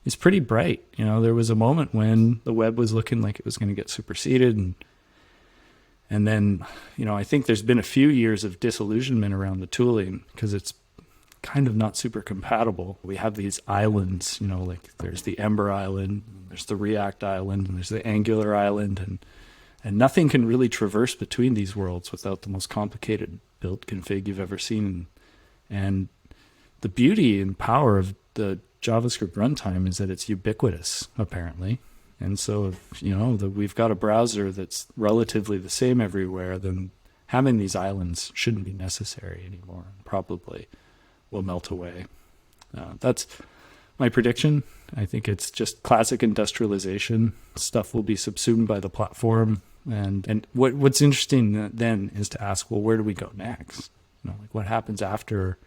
is pretty bright. There was a moment when the web was looking like it was going to get superseded. And then, I think there's been a few years of disillusionment around the tooling because it's kind of not super compatible. We have these islands, like there's the Ember Island, there's the React Island, and there's the Angular Island, and nothing can really traverse between these worlds without the most complicated build config you've ever seen. And the beauty and power of the JavaScript runtime is that it's ubiquitous, apparently. And so if, we've got a browser that's relatively the same everywhere, then having these islands shouldn't be necessary anymore, probably will melt away. That's my prediction. I think it's just classic industrialization. Stuff will be subsumed by the platform. And what's interesting then is to ask, well, where do we go next? Like what happens after,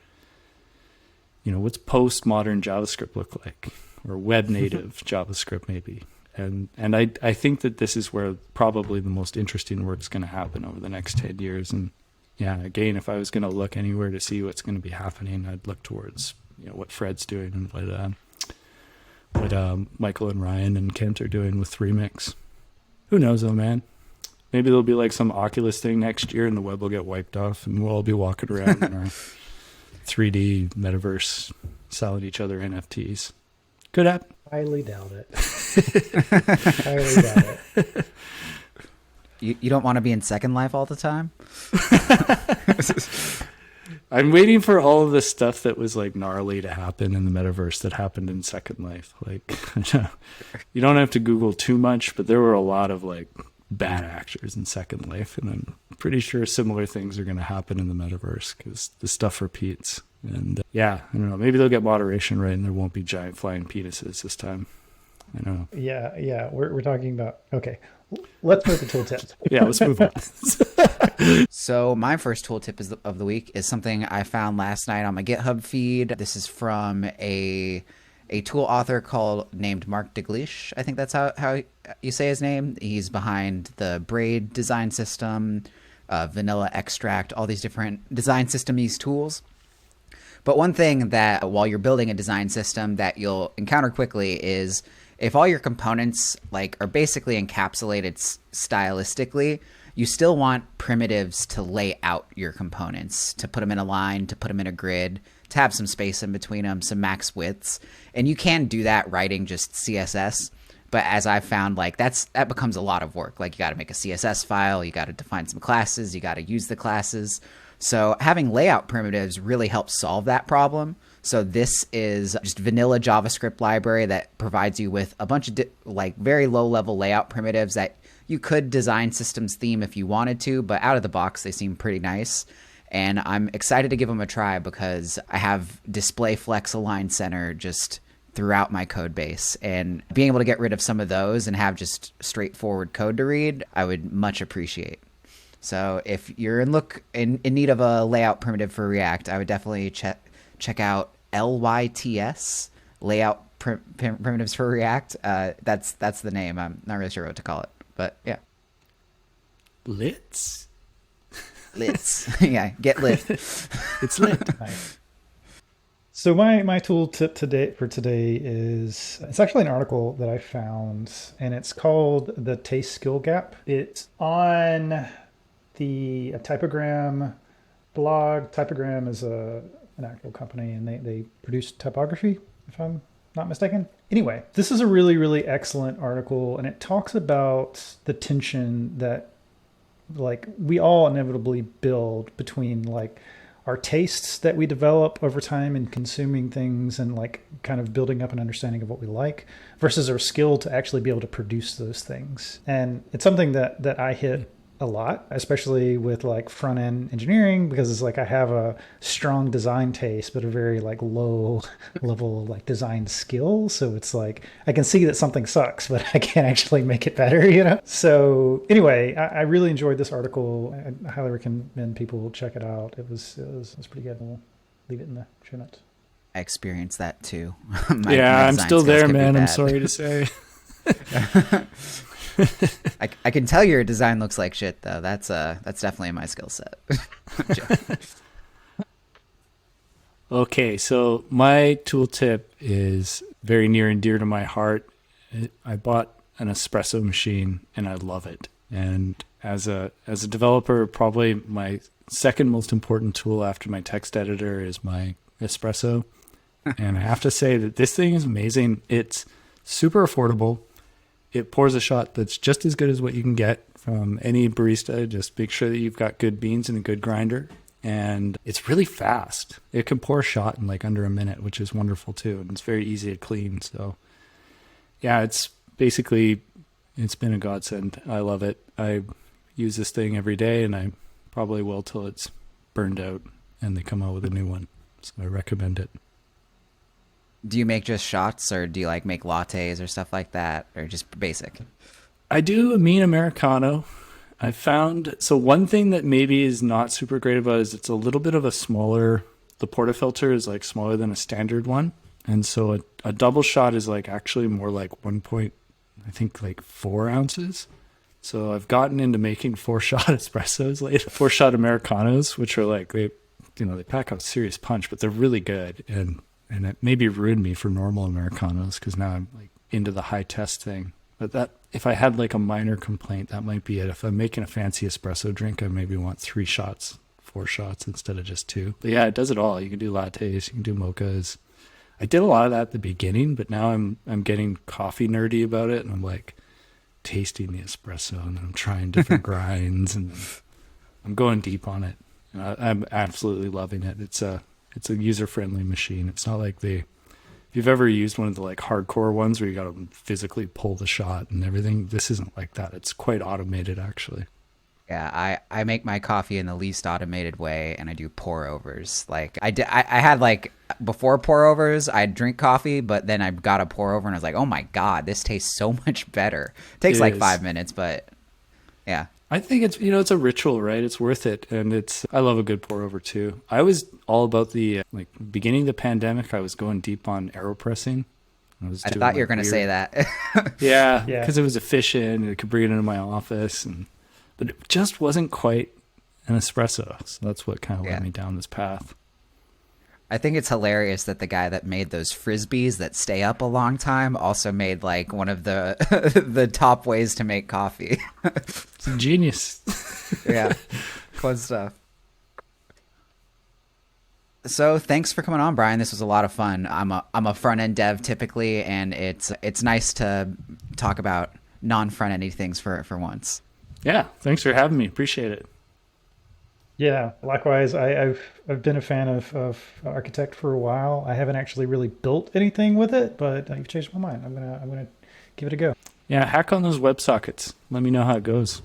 what's postmodern JavaScript look like? Or web native JavaScript maybe. And I think that this is where probably the most interesting work is going to happen over the next 10 years. And yeah, again, if I was going to look anywhere to see what's going to be happening, I'd look towards, what Fred's doing and what Michael and Ryan and Kent are doing with Remix. Who knows though, man? Maybe there'll be like some Oculus thing next year and the web will get wiped off and we'll all be walking around in our 3D metaverse selling each other NFTs. Could happen. Highly doubt it. Highly doubt it. You don't want to be in Second Life all the time? I'm waiting for all of the stuff that was like gnarly to happen in the metaverse that happened in Second Life. Like, you don't have to Google too much, but there were a lot of like bad actors in Second Life, and I'm pretty sure similar things are going to happen in the metaverse because the stuff repeats. And yeah, I don't know. Maybe they'll get moderation right, and there won't be giant flying penises this time. I don't know. Yeah. We're talking about. Okay, let's move to tooltips. Yeah, let's move on. So my first tooltip of the week is something I found last night on my GitHub feed. This is from a tool author named Mark Deglish. I think that's how you say his name. He's behind the Braid design system, Vanilla Extract, all these different design system-ese tools. But one thing that while you're building a design system that you'll encounter quickly is if all your components are basically encapsulated stylistically, you still want primitives to lay out your components, to put them in a line, to put them in a grid, to have some space in between them, some max widths. And you can do that writing just CSS. But as I've found, that becomes a lot of work. You got to make a CSS file, you got to define some classes, you got to use the classes. So having layout primitives really helps solve that problem. So this is just vanilla JavaScript library that provides you with a bunch of very low level layout primitives that you could design systems theme if you wanted to, but out of the box, they seem pretty nice. And I'm excited to give them a try because I have display flex align center just throughout my code base, and being able to get rid of some of those and have just straightforward code to read, I would much appreciate. So if you're in need of a layout primitive for React, I would definitely check out LYTS, layout primitives for React. That's the name. I'm not really sure what to call it, but yeah. Lits. Yeah, get lit. It's lit. Nice. So my tool tip for today is, it's actually an article that I found, and it's called The Taste Skill Gap. It's on the Typogram blog. Typogram is an actual company, and they produce typography, if I'm not mistaken. Anyway, this is a really, really excellent article, and it talks about the tension that we all inevitably build between our tastes that we develop over time in consuming things and kind of building up an understanding of what we like versus our skill to actually be able to produce those things. And it's something that I hit a lot, especially with front end engineering, because it's I have a strong design taste, but a very low level design skill. So it's I can see that something sucks, but I can't actually make it better, So anyway, I really enjoyed this article. I highly recommend people check it out. It was pretty good. We'll leave it in the show notes. I experienced that too. Yeah, I'm still there, man. I'm sorry to say. I can tell your design looks like shit, though. That's definitely my skill set. Okay, so my tooltip is very near and dear to my heart. I bought an espresso machine, and I love it. And as a developer, probably my second most important tool after my text editor is my espresso. And I have to say that this thing is amazing. It's super affordable. It pours a shot that's just as good as what you can get from any barista. Just make sure that you've got good beans and a good grinder. And it's really fast. It can pour a shot in under a minute, which is wonderful too. And it's very easy to clean. So yeah, it's been a godsend. I love it. I use this thing every day, and I probably will till it's burned out and they come out with a new one. So I recommend it. Do you make just shots, or do you make lattes or stuff like that, or just basic? I do a mean Americano. I found, so one thing that maybe is not super great about it is it's a little bit of a smaller, the portafilter is smaller than a standard one. And so a double shot is actually more 4 ounces. So I've gotten into making 4-shot espressos lately, 4-shot Americanos, which are like, they pack out serious punch, but they're really good. And it maybe ruined me for normal Americanos because now I'm like into the high test thing. But that, if I had like a minor complaint, that might be it. If I'm making a fancy espresso drink, I maybe want 3 shots, 4 shots instead of just 2. But yeah, it does it all. You can do lattes, you can do mochas. I did a lot of that at the beginning, but now I'm getting coffee nerdy about it, and I'm like tasting the espresso, and I'm trying different grinds, and I'm going deep on it. And I'm absolutely loving it. It's a user-friendly machine. It's not like if you've ever used one of the like hardcore ones where you got to physically pull the shot and everything, this isn't like that. It's quite automated, actually. Yeah, I make my coffee in the least automated way, and I do pour overs. Like I had like before pour overs, I'd drink coffee, but then I got a pour over and I was like, oh my God, this tastes so much better. It takes like 5 minutes, but yeah. I think it's, it's a ritual, right? It's worth it. And I love a good pour over too. I was all about the, like beginning of the pandemic, I was going deep on AeroPressing. I thought you were going to say that. Yeah. Because it was efficient. I could bring it into my office, but it just wasn't quite an espresso. So that's what kind of led me down this path. I think it's hilarious that the guy that made those Frisbees that stay up a long time also made like one of the the top ways to make coffee. It's a genius. Yeah. Fun stuff. So thanks for coming on, Brian. This was a lot of fun. I'm a front end dev typically, and it's nice to talk about non-front endy things for once. Yeah, thanks for having me. Appreciate it. Yeah, likewise. I've been a fan of Architect for a while. I haven't actually really built anything with it, but you've changed my mind. I'm gonna give it a go. Yeah, hack on those WebSockets. Let me know how it goes.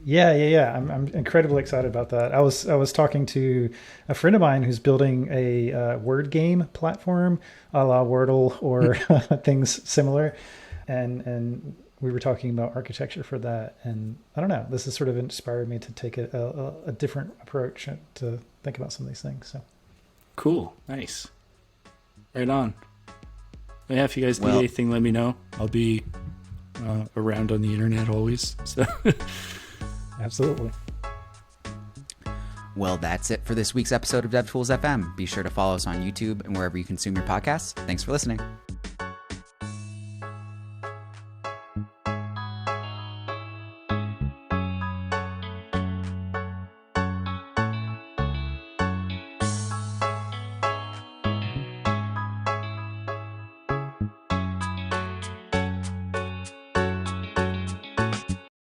Yeah. I'm incredibly excited about that. I was talking to a friend of mine who's building a word game platform, a la Wordle or things similar, and we were talking about architecture for that. And I don't know, this has sort of inspired me to take a different approach to think about some of these things. So cool, nice, right on. Yeah, if you guys need anything, let me know. I'll be around on the internet always. So. Absolutely. Well, that's it for this week's episode of DevTools FM. Be sure to follow us on YouTube and wherever you consume your podcasts. Thanks for listening.